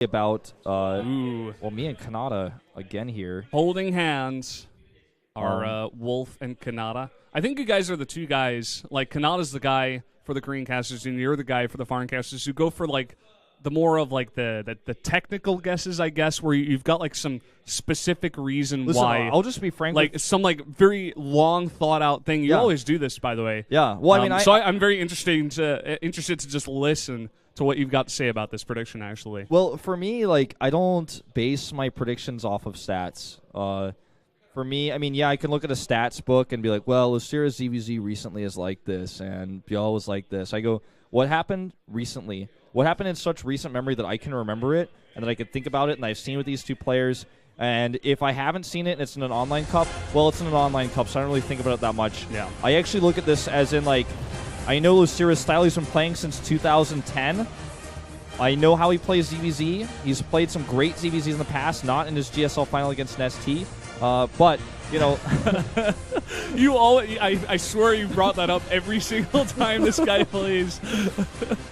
about well, me and Kanata again here. Holding hands are Wolf and Kanata. I think you guys are the two guys. Like, Kanata's the guy for the Korean casters, and you're the guy for the foreign casters who go for, like, the more of, like, the technical guesses, I guess, where you've got, like, some specific reason why. I'll just be frank. Like, some, like, very long, thought-out thing. You always do this, by the way. Yeah. Well, I mean, I'm very interested to just listen to what you've got to say about this prediction, actually. Well, for me, like, I don't base my predictions off of stats. For me, I mean, yeah, I can look at a stats book and be like, well, Losira's ZVZ recently is like this, and ByuL was like this. I go, what happened recently? What happened in such recent memory that I can remember it, and that I can think about it, and I've seen with these two players. And if I haven't seen it and it's in an online cup, well, it's in an online cup, so I don't really think about it that much. Yeah. I actually look at this as in, like, I know Losira's style. He's been playing since 2010. I know how he plays ZVZ. He's played some great ZVZs in the past, not in his GSL final against ST. But, you know... I swear you brought that up every single time this guy plays.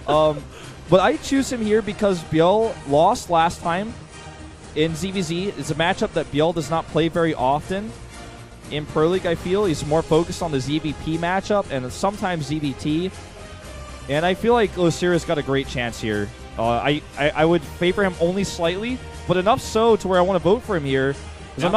But I choose him here because ByuL lost last time in ZVZ. It's a matchup that ByuL does not play very often. In Pro League, I feel he's more focused on the ZVP matchup and sometimes ZVT. And I feel like Losira's got a great chance here. I would favor him only slightly, but enough so to where I want to vote for him here. Because I'm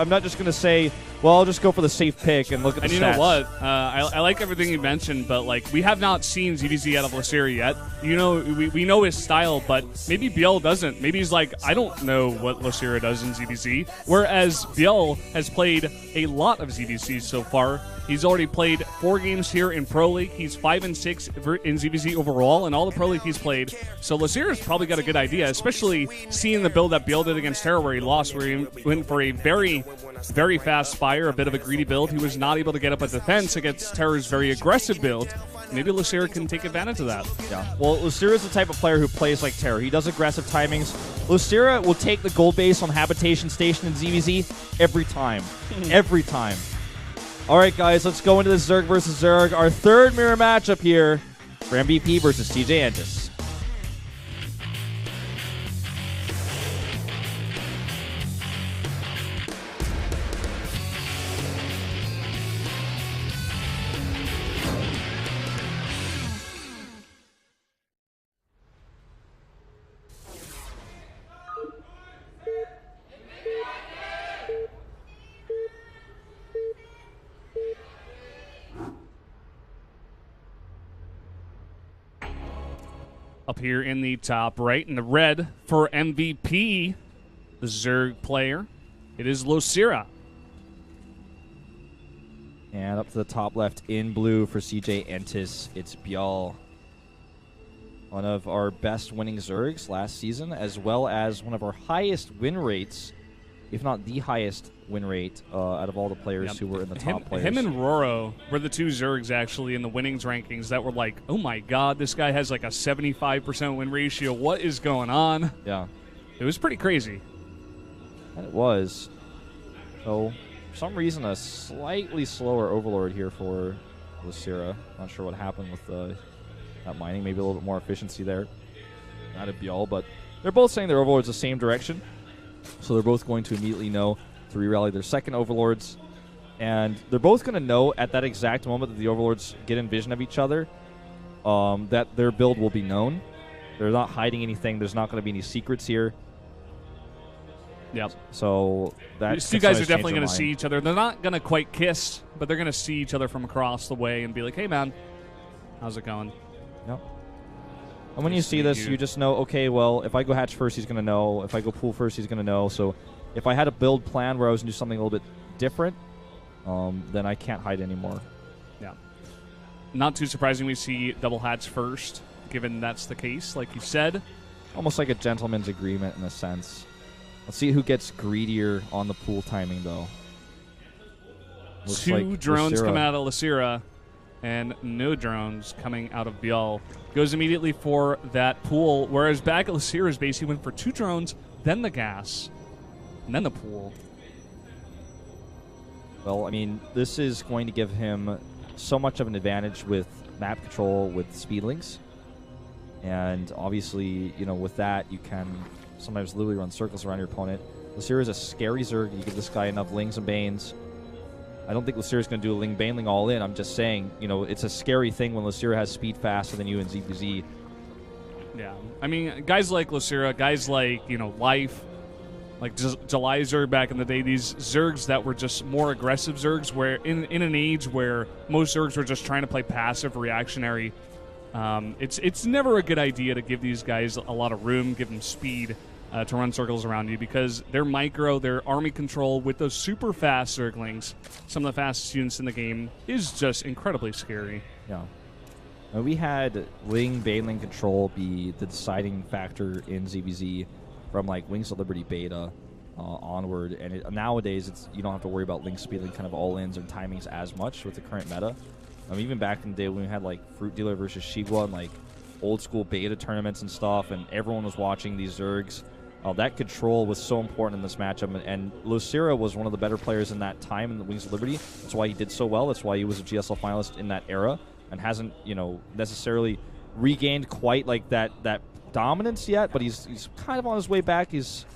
not just gonna say, well, I'll just go for the safe pick and look at the stats. And you know what? I like everything you mentioned, but, like, we have not seen ZVZ out of Losira yet. You know, we know his style, but maybe ByuL doesn't. Maybe he's like, I don't know what Losira does in ZVZ. Whereas ByuL has played a lot of ZVZ so far. He's already played 4 games here in Pro League. He's 5-6 in ZVZ overall in all the Pro League he's played. So Losira's probably got a good idea, especially seeing the build that ByuL did against Terra where he lost, where he went for a very, very fast fire, a bit of a greedy build. He was not able to get up at defense against Terra's very aggressive build. Maybe Losira can take advantage of that. Yeah. Well, Losira's the type of player who plays like Terra. He does aggressive timings. Losira will take the gold base on Habitation Station in ZVZ every time. Every time. All right, guys, let's go into the Zerg versus Zerg. Our third mirror matchup here for MVP versus TJ Entis. Up here in the top right, in the red for MVP, the Zerg player, it is Losira. And up to the top left in blue for CJ Entis, it's ByuL. One of our best winning Zergs last season, as well as one of our highest win rates, if not the highest win rate out of all the players who were in the top players. Him and Roro were the two Zergs, actually, in the winnings rankings that were like, oh my god, this guy has like a 75% win ratio. What is going on? Yeah. It was pretty crazy. And it was. So, for some reason, a slightly slower Overlord here for Losira. Not sure what happened with that mining. Maybe a little bit more efficiency there out of ByuL, but they're both saying their Overlord's the same direction. So they're both going to immediately know to re-rally their second Overlords. And they're both going to know at that exact moment that the Overlords get in vision of each other that their build will be known. They're not hiding anything. There's not going to be any secrets here. Yep. So these two guys are definitely going to see each other. They're not going to quite kiss, but they're going to see each other from across the way and be like, hey, man, how's it going? Yep. And when you see this, you just know, okay, well, if I go hatch first, he's going to know. If I go pool first, he's going to know. So if I had a build plan where I was going to do something a little bit different, then I can't hide anymore. Yeah. Not too surprising we see double hatch first, given that's the case, like you said. Almost like a gentleman's agreement in a sense. Let's see who gets greedier on the pool timing, though. Looks Two like drones Losira. Coming out of Losira, and no drones coming out of ByuL. Goes immediately for that pool, whereas back at Losira's base, he went for 2 drones, then the gas, and then the pool. Well, I mean, this is going to give him so much of an advantage with map control with speedlings. And obviously, you know, with that, you can sometimes literally run circles around your opponent. Losira is a scary Zerg. You give this guy enough Lings and Banes. I don't think Losira is going to do a Ling Baneling all in. I'm just saying, you know, it's a scary thing when Losira has speed faster than you in ZBZ. Yeah. I mean, guys like Losira, guys like, you know, Life, like July Zerg back in the day, these Zergs that were just more aggressive Zergs, where in an age where most Zergs were just trying to play passive, reactionary, it's never a good idea to give these guys a lot of room, give them speed to run circles around you, because their micro, their army control with those super fast Zerglings, some of the fastest units in the game, is just incredibly scary. Yeah. We had Ling Baneling control be the deciding factor in ZBZ from like Wings of Liberty beta onward, and nowadays you don't have to worry about Ling speed and kind of all-ins and timings as much with the current meta. Even back in the day when we had like Fruit Dealer versus Shigwa and like old school beta tournaments and stuff, and everyone was watching these Zergs, that control was so important in this matchup, and Losira was one of the better players in that time in the Wings of Liberty. That's why he did so well. That's why he was a GSL finalist in that era, and hasn't, you know, necessarily regained quite like that dominance yet, but he's kind of on his way back. He's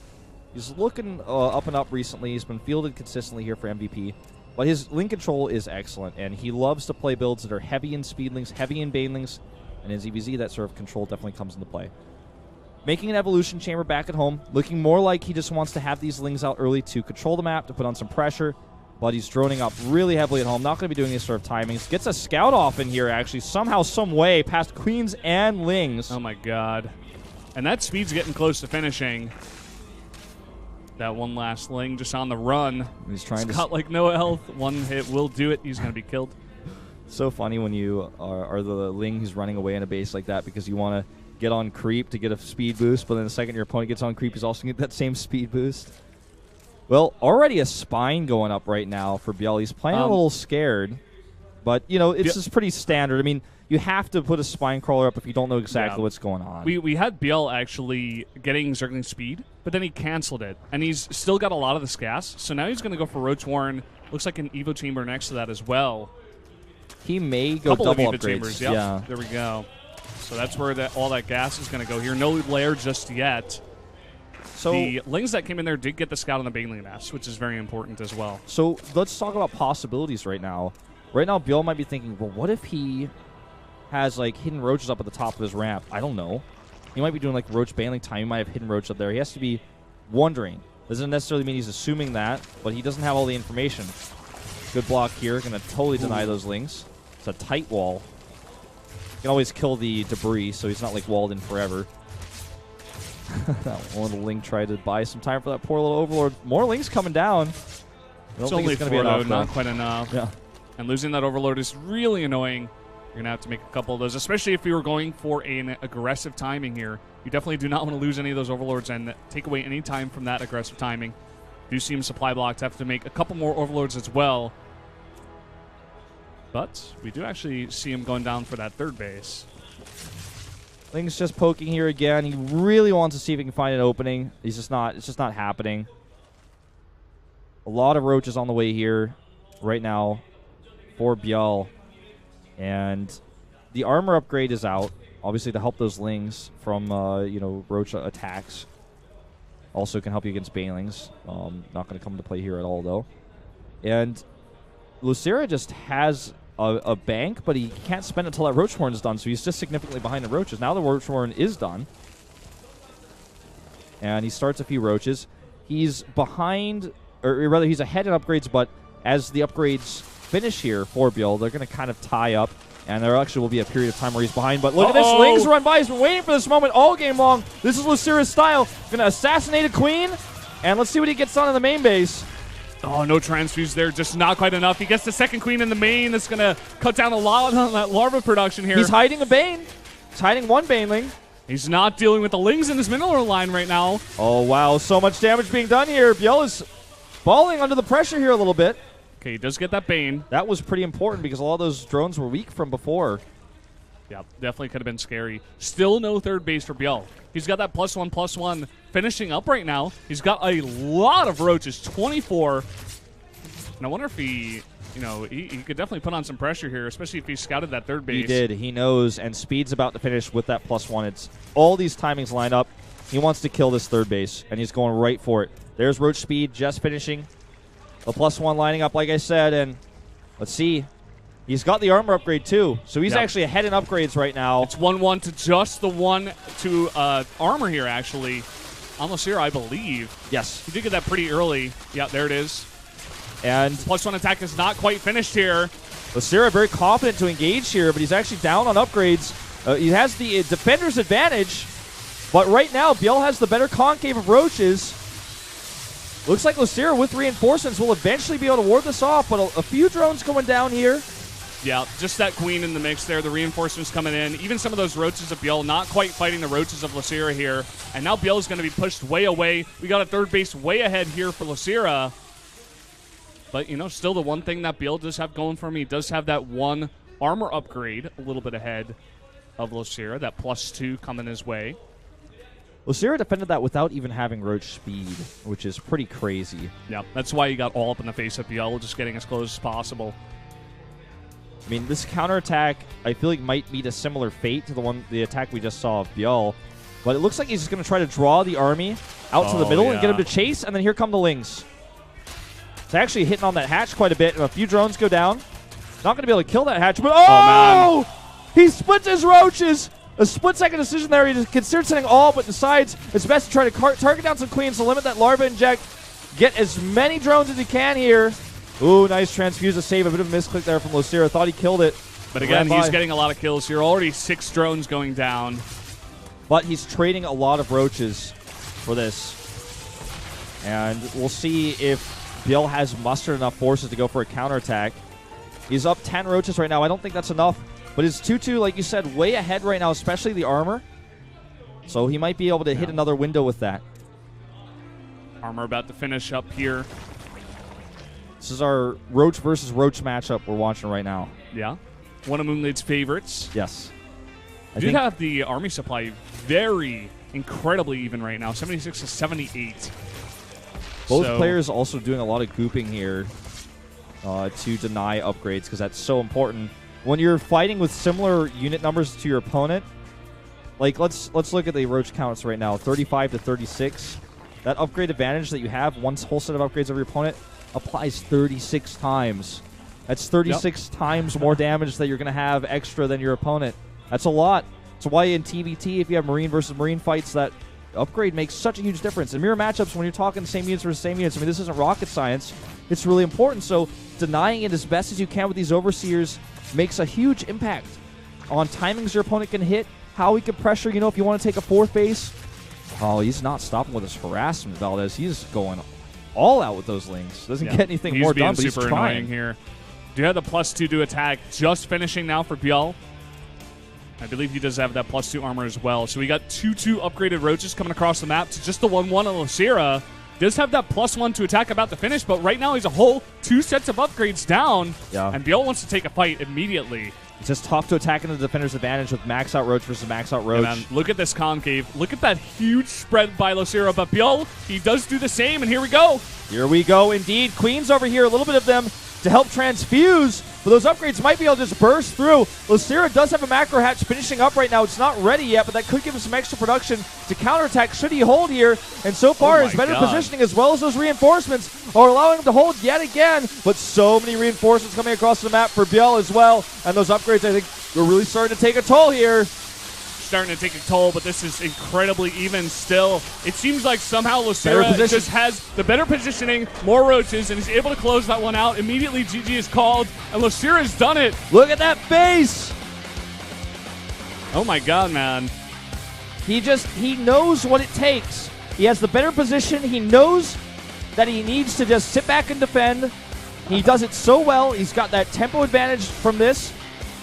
looking up and up recently. He's been fielded consistently here for MVP, but his link control is excellent, and he loves to play builds that are heavy in speedlings, heavy in banelings, and in ZBZ that sort of control definitely comes into play. Making an evolution chamber back at home, looking more like he just wants to have these lings out early to control the map, to put on some pressure, but he's droning up really heavily at home. Not going to be doing these sort of timings. Gets a scout off in here, actually, somehow, some way, past queens and lings. Oh my god. And that speed's getting close to finishing. That one last Ling just on the run. He's trying to got like no health. One hit will do it. He's going to be killed. So funny when you are the Ling who's running away in a base like that, because you want to get on creep to get a speed boost, but then the second your opponent gets on creep, he's also going to get that same speed boost. Well, already a spine going up right now for ByuL. He's playing a little scared, but, you know, it's just pretty standard. I mean, you have to put a spine crawler up if you don't know exactly what's going on. We had ByuL actually getting Zergling speed, but then he canceled it, and he's still got a lot of the SCAS, so now he's going to go for Roach Warren. Looks like an Evo Chamber next to that as well. He may go double upgrades. Chambers, yep. Yeah. There we go. So that's where all that gas is going to go here. No lair just yet. So the Lings that came in there did get the scout on the Baneling nest, which is very important as well. So let's talk about possibilities right now. Right now, ByuL might be thinking, well, what if he has like hidden roaches up at the top of his ramp? I don't know. He might be doing like roach Baneling time. He might have hidden roach up there. He has to be wondering. Doesn't necessarily mean he's assuming that, but he doesn't have all the information. Good block here. Going to totally deny those Lings. It's a tight wall. You can always kill the debris, so he's not like walled in forever. That one little Ling tried to buy some time for that poor little Overlord. More Lings coming down. It's only 4 though, not quite enough. Yeah. And losing that Overlord is really annoying. You're going to have to make a couple of those, especially if you were going for an aggressive timing here. You definitely do not want to lose any of those Overlords and take away any time from that aggressive timing. Do see him supply blocks, have to make a couple more Overlords as well. But we do actually see him going down for that third base. Ling's just poking here again. He really wants to see if he can find an opening. It's just not happening. A lot of roaches on the way here right now for ByuL. And the armor upgrade is out, obviously to help those Lings from roach attacks. Also can help you against Banelings. Not going to come into play here at all, though. And Losira just has a bank, but he can't spend it until that Roach Horn is done, so he's just significantly behind the Roaches. Now the Roach Horn is done. And he starts a few Roaches. He's behind, or rather he's ahead in upgrades, but as the upgrades finish here for ByuL, they're going to kind of tie up, and there actually will be a period of time where he's behind. But look at this, Ling's run by. He's been waiting for this moment all game long. This is Losira's style. Going to assassinate a queen, and let's see what he gets done in the main base. Oh, no transfuse there. Just not quite enough. He gets the second queen in the main. That's going to cut down a lot on that larva production here. He's hiding a Bane. He's hiding one Baneling. He's not dealing with the Lings in his mineral line right now. Oh, wow. So much damage being done here. ByuL is falling under the pressure here a little bit. Okay, he does get that Bane. That was pretty important because a lot of those drones were weak from before. Yeah, definitely could have been scary. Still no third base for ByuL. He's got that +1/+1 finishing up right now. He's got a lot of roaches, 24. And I wonder if he could definitely put on some pressure here, especially if he scouted that third base. He did. He knows, and Speed's about to finish with that +1. It's all these timings lined up. He wants to kill this third base, and he's going right for it. There's Roach Speed just finishing. The +1 lining up, like I said, and let's see. He's got the armor upgrade, too, so he's actually ahead in upgrades right now. It's 1-1 to just the 1 to armor here, actually. On Losira, I believe. Yes. He did get that pretty early. Yeah, there it is. And +1 attack is not quite finished here. Losira very confident to engage here, but he's actually down on upgrades. He has the defender's advantage, but right now, ByuL has the better concave of roaches. Looks like Losira with reinforcements will eventually be able to ward this off, but a few drones going down here. Yeah, just that queen in the mix there. The reinforcements coming in. Even some of those roaches of ByuL not quite fighting the roaches of Losira here. And now ByuL is going to be pushed way away. We got a third base way ahead here for Losira. But, you know, still the one thing that ByuL does have going for him, he does have that 1 armor upgrade a little bit ahead of Losira. That +2 coming his way. Losira defended that without even having Roach Speed, which is pretty crazy. Yeah, that's why he got all up in the face of ByuL, just getting as close as possible. I mean, this counterattack, I feel like might meet a similar fate to the attack we just saw of ByuL. But it looks like he's just going to try to draw the army out to the middle and get him to chase, and then here come the Lings. It's actually hitting on that hatch quite a bit, and a few drones go down. Not going to be able to kill that hatch, but man. He splits his roaches! A split-second decision there. He just considered sending all, but decides it's best to try to target down some queens to limit that larva inject. Get as many drones as he can here. Ooh, nice transfuse to save. A bit of a misclick there from Losira. Thought he killed it. But again, he's getting a lot of kills here. Already 6 drones going down. But he's trading a lot of roaches for this. And we'll see if ByuL has mustered enough forces to go for a counterattack. He's up 10 roaches right now. I don't think that's enough. But his 2-2, like you said, way ahead right now, especially the armor. So he might be able to hit another window with that. Armor about to finish up here. This is our Roach versus Roach matchup we're watching right now. Yeah. One of Moonlade's favorites. Yes. I do have the army supply very incredibly even right now, 76 to 78. Both players also doing a lot of gooping here to deny upgrades because that's so important. When you're fighting with similar unit numbers to your opponent, like let's look at the Roach counts right now, 35 to 36. That upgrade advantage that you have, one whole set of upgrades over your opponent, applies 36 times. That's 36 times more damage that you're going to have extra than your opponent. That's a lot. That's why in TVT, if you have Marine versus Marine fights, that upgrade makes such a huge difference. In mirror matchups, when you're talking same units versus same units, I mean, this isn't rocket science. It's really important. So denying it as best as you can with these Overseers makes a huge impact on timings your opponent can hit, how he can pressure, you know, if you want to take a 4th base. Oh, he's not stopping with his harassment, Valdez. He's going all out with those Lings. Doesn't get anything more done, but he's super trying. Annoying here. Do you have the +2 to attack just finishing now for ByuL? I believe he does have that +2 armor as well. So we got 2-2 upgraded roaches coming across the map to just the 1-1 on Losira. Does have that +1 to attack about to finish, but right now he's a whole 2 sets of upgrades down. Yeah. And ByuL wants to take a fight immediately. It's just tough to attack in the defender's advantage with max out Roach versus max out Roach. Yeah, man, look at this concave. Look at that huge spread by Losira, but ByuL, he does do the same, and here we go. Here we go, indeed. Queens over here, a little bit of them to help transfuse, but those upgrades might be able to just burst through. Losira does have a macro hatch finishing up right now. It's not ready yet, but that could give him some extra production to counterattack should he hold here. And so far, his better positioning as well as those reinforcements are allowing him to hold yet again. But so many reinforcements coming across the map for ByuL as well. And those upgrades, I think, are really starting to take a toll here. Starting to take a toll, but this is incredibly even still. It seems like somehow Losira just has the better positioning, more roaches, and is able to close that one out. Immediately, GG is called, and Losira's done it. Look at that face! Oh my god, man. He knows what it takes. He has the better position. He knows that he needs to just sit back and defend. He does it so well. He's got that tempo advantage from this.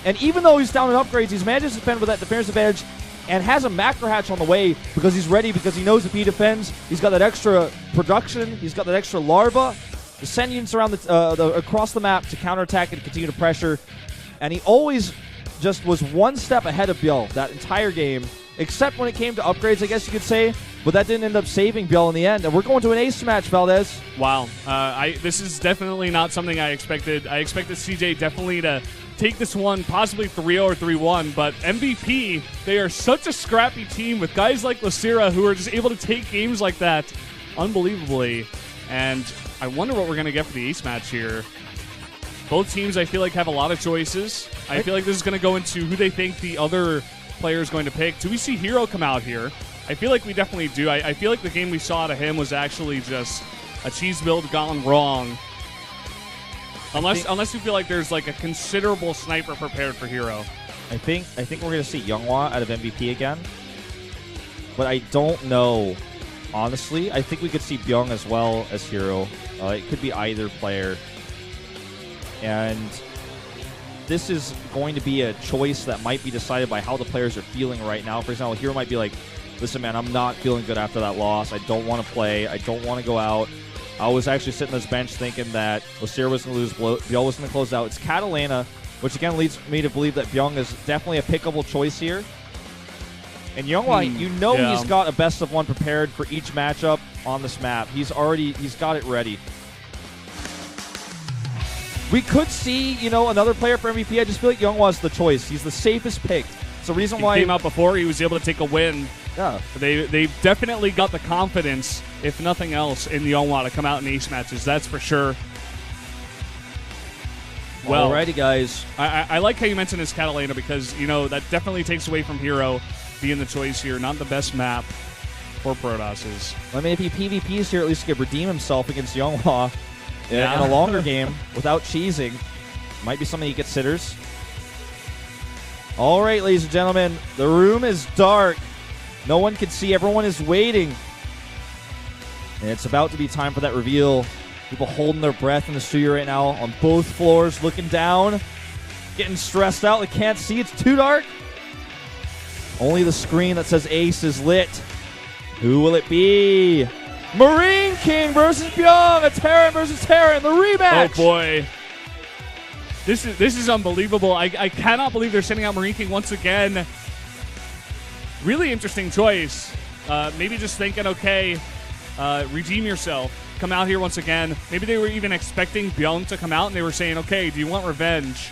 And even though he's down in upgrades, he's managed to defend with that defender's advantage and has a macro hatch on the way because he's ready, because he knows if he defends, he's got that extra production, he's got that extra larva to send units around across the map to counterattack and continue to pressure. And he always just was one step ahead of ByuL that entire game, except when it came to upgrades, I guess you could say. But that didn't end up saving ByuL in the end. And we're going to an ace match, Valdez. Wow. This is definitely not something I expected. I expected CJ definitely to take this one possibly 3-0 or 3-1, but MVP, they are such a scrappy team with guys like Losira who are just able to take games like that unbelievably. And I wonder what we're going to get for the ace match here. Both teams, I feel like, have a lot of choices. I feel like this is going to go into who they think the other player is going to pick. Do we see Hero come out here? I feel like we definitely do. I feel like the game we saw out of him was actually just a cheese build gone wrong. Unless you feel like there's like a considerable sniper prepared for Hero. I think we're going to see Younghwa out of MVP again. But I don't know. Honestly, I think we could see Byung as well as Hero. It could be either player. And this is going to be a choice that might be decided by how the players are feeling right now. For example, Hero might be like, listen, man, I'm not feeling good after that loss. I don't want to play. I don't want to go out. I was actually sitting on this bench thinking that Losira was going to lose, ByuL was going to close out. It's Catalina, which again leads me to believe that Byung is definitely a pickable choice here. And Younghwa, he's got a best of one prepared for each matchup on this map. He's got it ready. We could see, another player for MVP. I just feel like Younghwa's the choice. He's the safest pick. It's the reason why he came out before. He was able to take a win. Yeah. They definitely got the confidence, if nothing else, in Younghwa to come out in ace matches. That's for sure. Well, alrighty, guys. I like how you mentioned his Catalina because, that definitely takes away from Hero being the choice here. Not the best map for Protosses. I mean, if he PvPs here, at least he could redeem himself against Younghwa in a longer game without cheesing. Might be something he considers. All right, ladies and gentlemen, the room is dark. No one can see. Everyone is waiting. And it's about to be time for that reveal. People holding their breath in the studio right now on both floors, looking down, getting stressed out. They can't see. It's too dark. Only the screen that says ace is lit. Who will it be? Marine King versus ByuL. A Terran versus Terran. The rematch. Oh, boy. This is unbelievable. I cannot believe they're sending out Marine King once again. Really interesting choice. Maybe just thinking, okay, redeem yourself. Come out here once again. Maybe they were even expecting ByuL to come out and they were saying, okay, do you want revenge?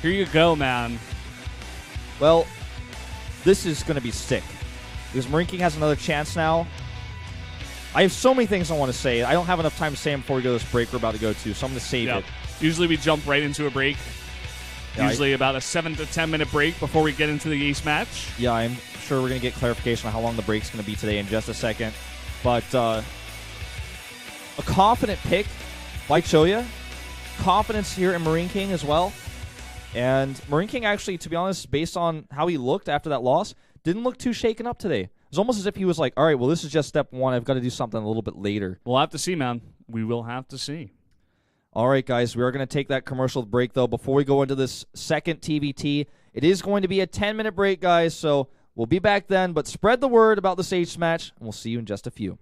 Here you go, man. Well, this is going to be sick. Because Marine King has another chance now. I have so many things I want to say. I don't have enough time to say them before we go to this break we're about to go to, so I'm going to save it. Usually we jump right into a break. Yeah, usually about a 7 to 10 minute break before we get into the ace match. Yeah, I'm sure we're going to get clarification on how long the break's going to be today in just a second. But a confident pick by ByuL. Confidence here in Marine King as well. And Marine King actually, to be honest, based on how he looked after that loss, didn't look too shaken up today. It was almost as if he was like, all right, well, this is just step one. I've got to do something a little bit later. We'll have to see, man. We will have to see. All right, guys, we are going to take that commercial break, though. Before we go into this second TVT, it is going to be a 10-minute break, guys, so we'll be back then. But spread the word about this ace match, and we'll see you in just a few.